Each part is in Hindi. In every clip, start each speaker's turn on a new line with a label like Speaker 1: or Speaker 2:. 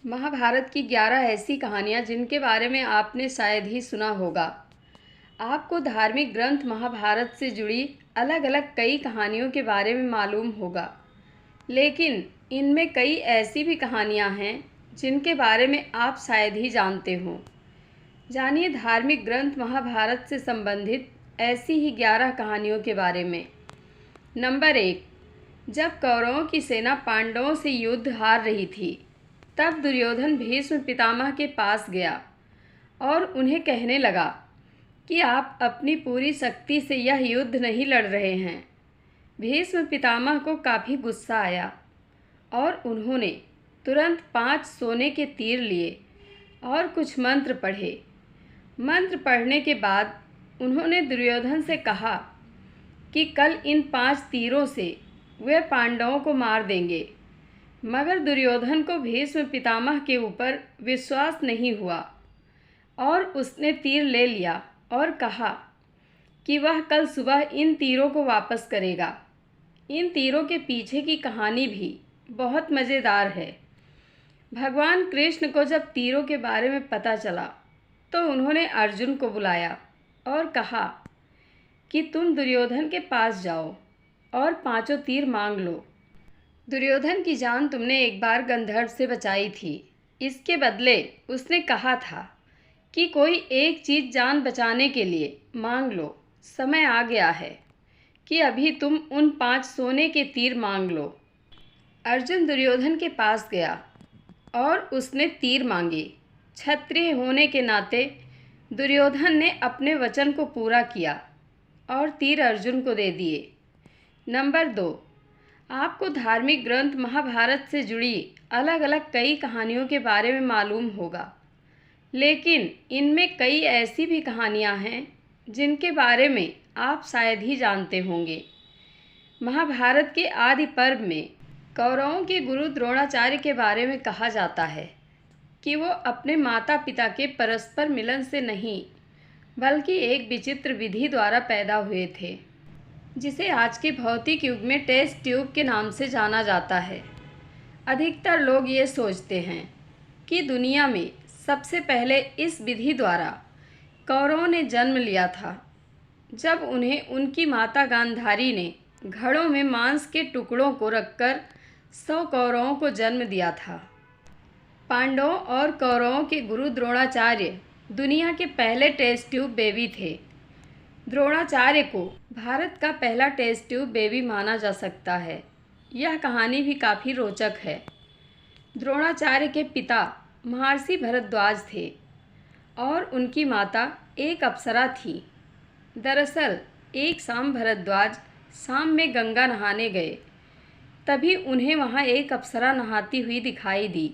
Speaker 1: महाभारत की 11 ऐसी कहानियाँ जिनके बारे में आपने शायद ही सुना होगा। आपको धार्मिक ग्रंथ महाभारत से जुड़ी अलग अलग कई कहानियों के बारे में मालूम होगा, लेकिन इनमें कई ऐसी भी कहानियाँ हैं जिनके बारे में आप शायद ही जानते हों। जानिए धार्मिक ग्रंथ महाभारत से संबंधित ऐसी ही 11 कहानियों के बारे में। नंबर 1। जब कौरवों की सेना पांडवों से युद्ध हार रही थी, तब दुर्योधन भीष्म पितामह के पास गया और उन्हें कहने लगा कि आप अपनी पूरी शक्ति से यह युद्ध नहीं लड़ रहे हैं। भीष्म पितामह को काफ़ी गुस्सा आया और उन्होंने तुरंत 5 सोने के तीर लिए और कुछ मंत्र पढ़े। मंत्र पढ़ने के बाद उन्होंने दुर्योधन से कहा कि कल इन 5 तीरों से वे पांडवों को मार देंगे। मगर दुर्योधन को भीष्म पितामह के ऊपर विश्वास नहीं हुआ और उसने तीर ले लिया और कहा कि वह कल सुबह इन तीरों को वापस करेगा। इन तीरों के पीछे की कहानी भी बहुत मज़ेदार है। भगवान कृष्ण को जब तीरों के बारे में पता चला तो उन्होंने अर्जुन को बुलाया और कहा कि तुम दुर्योधन के पास जाओ और 5 तीर मांग लो। दुर्योधन की जान तुमने एक बार गंधर्व से बचाई थी। इसके बदले उसने कहा था कि कोई एक चीज़ जान बचाने के लिए मांग लो। समय आ गया है कि अभी तुम उन 5 सोने के तीर मांग लो। अर्जुन दुर्योधन के पास गया और उसने तीर मांगे। क्षत्रिय होने के नाते दुर्योधन ने अपने वचन को पूरा किया और तीर अर्जुन को दे दिए। नंबर 2। आपको धार्मिक ग्रंथ महाभारत से जुड़ी अलग अलग कई कहानियों के बारे में मालूम होगा, लेकिन इनमें कई ऐसी भी कहानियां हैं जिनके बारे में आप शायद ही जानते होंगे। महाभारत के आदि पर्व में कौरवों के गुरु द्रोणाचार्य के बारे में कहा जाता है कि वो अपने माता पिता के परस्पर मिलन से नहीं, बल्कि एक विचित्र विधि द्वारा पैदा हुए थे, जिसे आज के भौतिक युग में टेस्ट ट्यूब के नाम से जाना जाता है। अधिकतर लोग ये सोचते हैं कि दुनिया में सबसे पहले इस विधि द्वारा कौरवों ने जन्म लिया था, जब उन्हें उनकी माता गांधारी ने घड़ों में मांस के टुकड़ों को रखकर 100 कौरवों को जन्म दिया था। पांडवों और कौरवों के गुरु द्रोणाचार्य दुनिया के पहले टेस्ट ट्यूब बेबी थे। द्रोणाचार्य को भारत का पहला टेस्ट ट्यूब बेबी माना जा सकता है। यह कहानी भी काफ़ी रोचक है। द्रोणाचार्य के पिता महर्षि भरद्वाज थे और उनकी माता एक अप्सरा थी। दरअसल एक शाम भरद्वाज शाम में गंगा नहाने गए, तभी उन्हें वहाँ एक अप्सरा नहाती हुई दिखाई दी।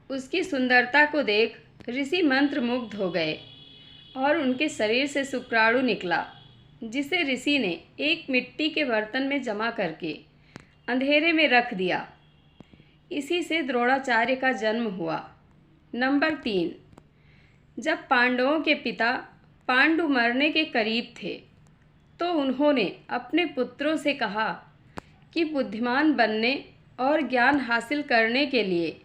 Speaker 1: उसकी सुंदरता को देख ऋषि मंत्रमुग्ध हो गए और उनके शरीर से शुक्राणु निकला, जिसे ऋषि ने एक मिट्टी के बर्तन में जमा करके अंधेरे में रख दिया। इसी से द्रोणाचार्य का जन्म हुआ। नंबर 3। जब पांडवों के पिता पांडु मरने के करीब थे, तो उन्होंने अपने पुत्रों से कहा कि बुद्धिमान बनने और ज्ञान हासिल करने के लिए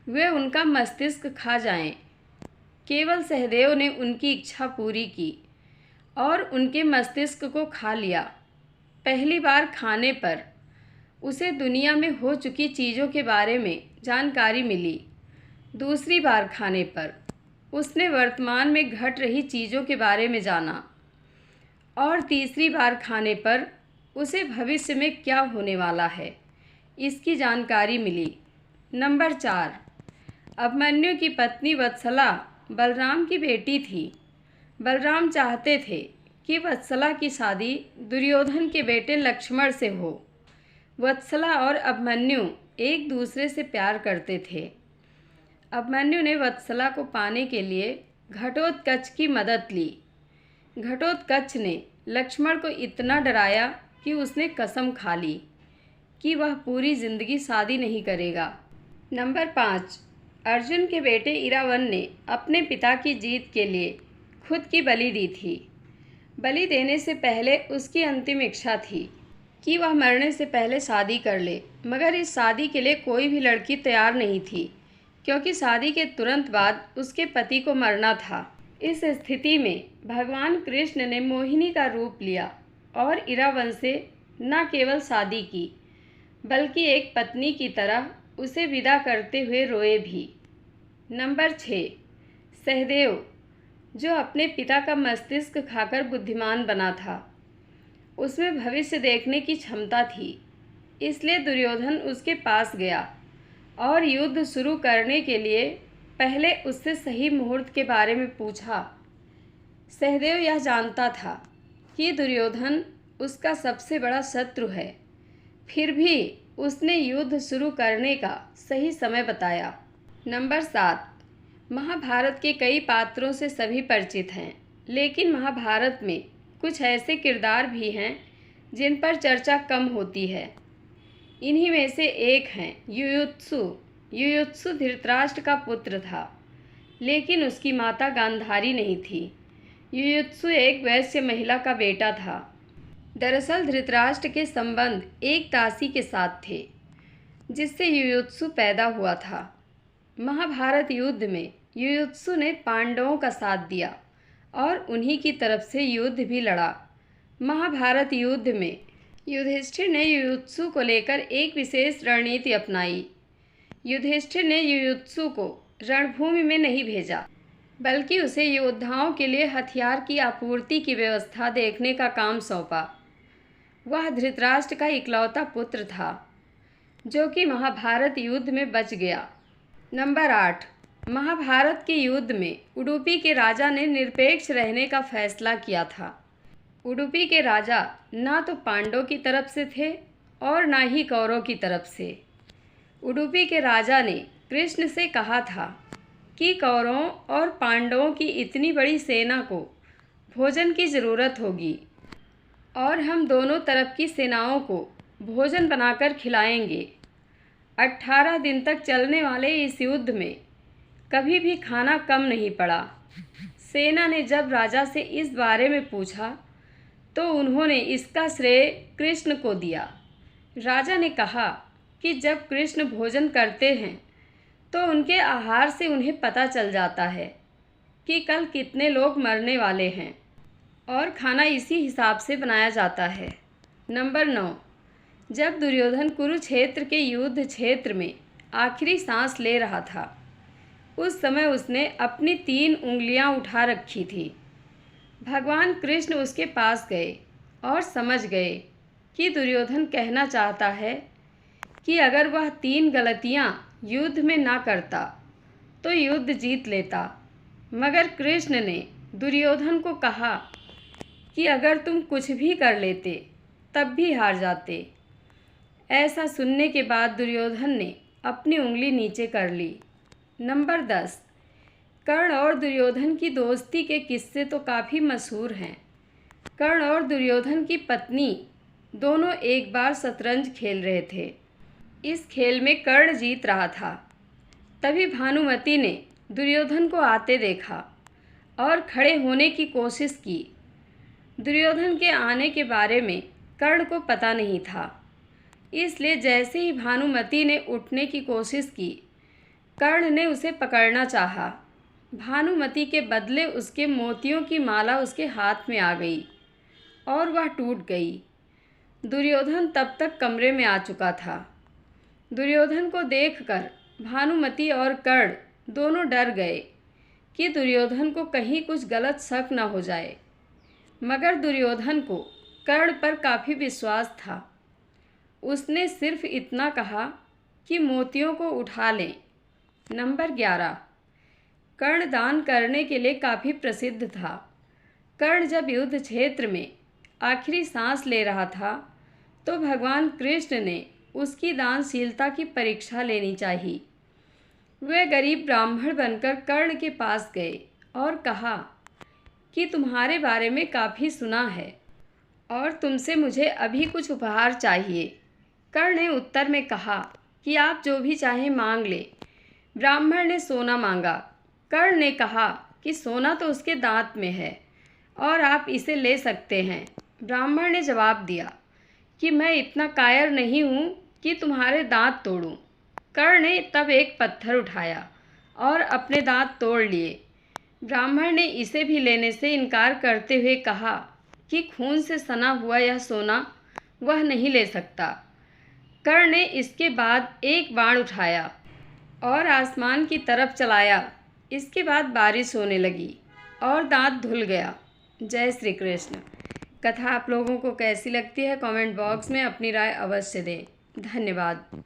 Speaker 1: वे उनका मस्तिष्क खा जाएं। केवल सहदेव ने उनकी इच्छा पूरी की और उनके मस्तिष्क को खा लिया। पहली बार खाने पर उसे दुनिया में हो चुकी चीज़ों के बारे में जानकारी मिली। दूसरी बार खाने पर उसने वर्तमान में घट रही चीज़ों के बारे में जाना और तीसरी बार खाने पर उसे भविष्य में क्या होने वाला है, इसकी जानकारी मिली। नंबर 4। अभिमन्यु की पत्नी वत्सला बलराम की बेटी थी। बलराम चाहते थे कि वत्सला की शादी दुर्योधन के बेटे लक्ष्मण से हो। वत्सला और अभिमन्यु एक दूसरे से प्यार करते थे। अभिमन्यु ने वत्सला को पाने के लिए घटोत्कच की मदद ली। घटोत्कच ने लक्ष्मण को इतना डराया कि उसने कसम खा ली कि वह पूरी जिंदगी शादी नहीं करेगा। नंबर 5। अर्जुन के बेटे इरावन ने अपने पिता की जीत के लिए खुद की बलि दी थी। बलि देने से पहले उसकी अंतिम इच्छा थी कि वह मरने से पहले शादी कर ले, मगर इस शादी के लिए कोई भी लड़की तैयार नहीं थी, क्योंकि शादी के तुरंत बाद उसके पति को मरना था। इस स्थिति में भगवान कृष्ण ने मोहिनी का रूप लिया और इरावन से न केवल शादी की बल्कि एक पत्नी की तरह उसे विदा करते हुए रोए भी। नंबर 6, सहदेव, जो अपने पिता का मस्तिष्क खाकर बुद्धिमान बना था। उसमें भविष्य देखने की क्षमता थी, इसलिए दुर्योधन उसके पास गया और युद्ध शुरू करने के लिए पहले उससे सही मुहूर्त के बारे में पूछा। सहदेव यह जानता था कि दुर्योधन उसका सबसे बड़ा शत्रु है, फिर भी उसने युद्ध शुरू करने का सही समय बताया। नंबर 7, महाभारत के कई पात्रों से सभी परिचित हैं, लेकिन महाभारत में कुछ ऐसे किरदार भी हैं जिन पर चर्चा कम होती है। इन्हीं में से एक हैं युयुत्सु। युयुत्सु धृतराष्ट्र का पुत्र था, लेकिन उसकी माता गांधारी नहीं थी। युयुत्सु एक वैश्य महिला का बेटा था। दरअसल धृतराष्ट्र के संबंध एक दासी के साथ थे, जिससे युयुत्सु पैदा हुआ था। महाभारत युद्ध में युयुत्सु ने पांडवों का साथ दिया और उन्हीं की तरफ से युद्ध भी लड़ा। महाभारत युद्ध में युधिष्ठिर ने युयुत्सु को लेकर एक विशेष रणनीति अपनाई। युधिष्ठिर ने युयुत्सु को रणभूमि में नहीं भेजा, बल्कि उसे योद्धाओं के लिए हथियार की आपूर्ति की व्यवस्था देखने का काम सौंपा। वह धृतराष्ट्र का इकलौता पुत्र था, जो कि महाभारत युद्ध में बच गया। नंबर 8, महाभारत के युद्ध में उडुपी के राजा ने निरपेक्ष रहने का फैसला किया था। उडुपी के राजा ना तो पांडवों की तरफ से थे और ना ही कौरवों की तरफ से। उडुपी के राजा ने कृष्ण से कहा था कि कौरवों और पांडवों की इतनी बड़ी सेना को भोजन की ज़रूरत होगी और हम दोनों तरफ की सेनाओं को भोजन बनाकर खिलाएंगे। 18 दिन तक चलने वाले इस युद्ध में कभी भी खाना कम नहीं पड़ा। सेना ने जब राजा से इस बारे में पूछा तो उन्होंने इसका श्रेय कृष्ण को दिया। राजा ने कहा कि जब कृष्ण भोजन करते हैं तो उनके आहार से उन्हें पता चल जाता है कि कल कितने लोग मरने वाले हैं और खाना इसी हिसाब से बनाया जाता है। नंबर 9, जब दुर्योधन कुरुक्षेत्र के युद्ध क्षेत्र में आखिरी सांस ले रहा था, उस समय उसने अपनी 3 उंगलियां उठा रखी थी। भगवान कृष्ण उसके पास गए और समझ गए कि दुर्योधन कहना चाहता है कि अगर वह 3 गलतियां युद्ध में ना करता तो युद्ध जीत लेता। मगर कृष्ण ने दुर्योधन को कहा कि अगर तुम कुछ भी कर लेते तब भी हार जाते। ऐसा सुनने के बाद दुर्योधन ने अपनी उंगली नीचे कर ली। नंबर 10, कर्ण और दुर्योधन की दोस्ती के किस्से तो काफ़ी मशहूर हैं। कर्ण और दुर्योधन की पत्नी दोनों एक बार शतरंज खेल रहे थे। इस खेल में कर्ण जीत रहा था। तभी भानुमति ने दुर्योधन को आते देखा और खड़े होने की कोशिश की। दुर्योधन के आने के बारे में कर्ण को पता नहीं था, इसलिए जैसे ही भानुमति ने उठने की कोशिश की, कर्ण ने उसे पकड़ना चाहा। भानुमति के बदले उसके मोतियों की माला उसके हाथ में आ गई और वह टूट गई। दुर्योधन तब तक कमरे में आ चुका था। दुर्योधन को देखकर भानुमति और कर्ण दोनों डर गए कि दुर्योधन को कहीं कुछ गलत शक न हो जाए। मगर दुर्योधन को कर्ण पर काफ़ी विश्वास था। उसने सिर्फ इतना कहा कि मोतियों को उठा लें। नंबर 11, कर्ण दान करने के लिए काफ़ी प्रसिद्ध था। कर्ण जब युद्ध क्षेत्र में आखिरी सांस ले रहा था तो भगवान कृष्ण ने उसकी दानशीलता की परीक्षा लेनी चाहिए। वे गरीब ब्राह्मण बनकर कर्ण के पास गए और कहा कि तुम्हारे बारे में काफ़ी सुना है और तुमसे मुझे अभी कुछ उपहार चाहिए। कर्ण ने उत्तर में कहा कि आप जो भी चाहें मांग लें। ब्राह्मण ने सोना मांगा। कर्ण ने कहा कि सोना तो उसके दांत में है और आप इसे ले सकते हैं। ब्राह्मण ने जवाब दिया कि मैं इतना कायर नहीं हूँ कि तुम्हारे दांत तोड़ूं। कर्ण ने तब एक पत्थर उठाया और अपने दांत तोड़ लिए। ब्राह्मण ने इसे भी लेने से इनकार करते हुए कहा कि खून से सना हुआ यह सोना वह नहीं ले सकता। कर्ण ने इसके बाद एक बाण उठाया और आसमान की तरफ चलाया। इसके बाद बारिश होने लगी और दांत धुल गया। जय श्री कृष्ण। कथा आप लोगों को कैसी लगती है कमेंट बॉक्स में अपनी राय अवश्य दें। धन्यवाद।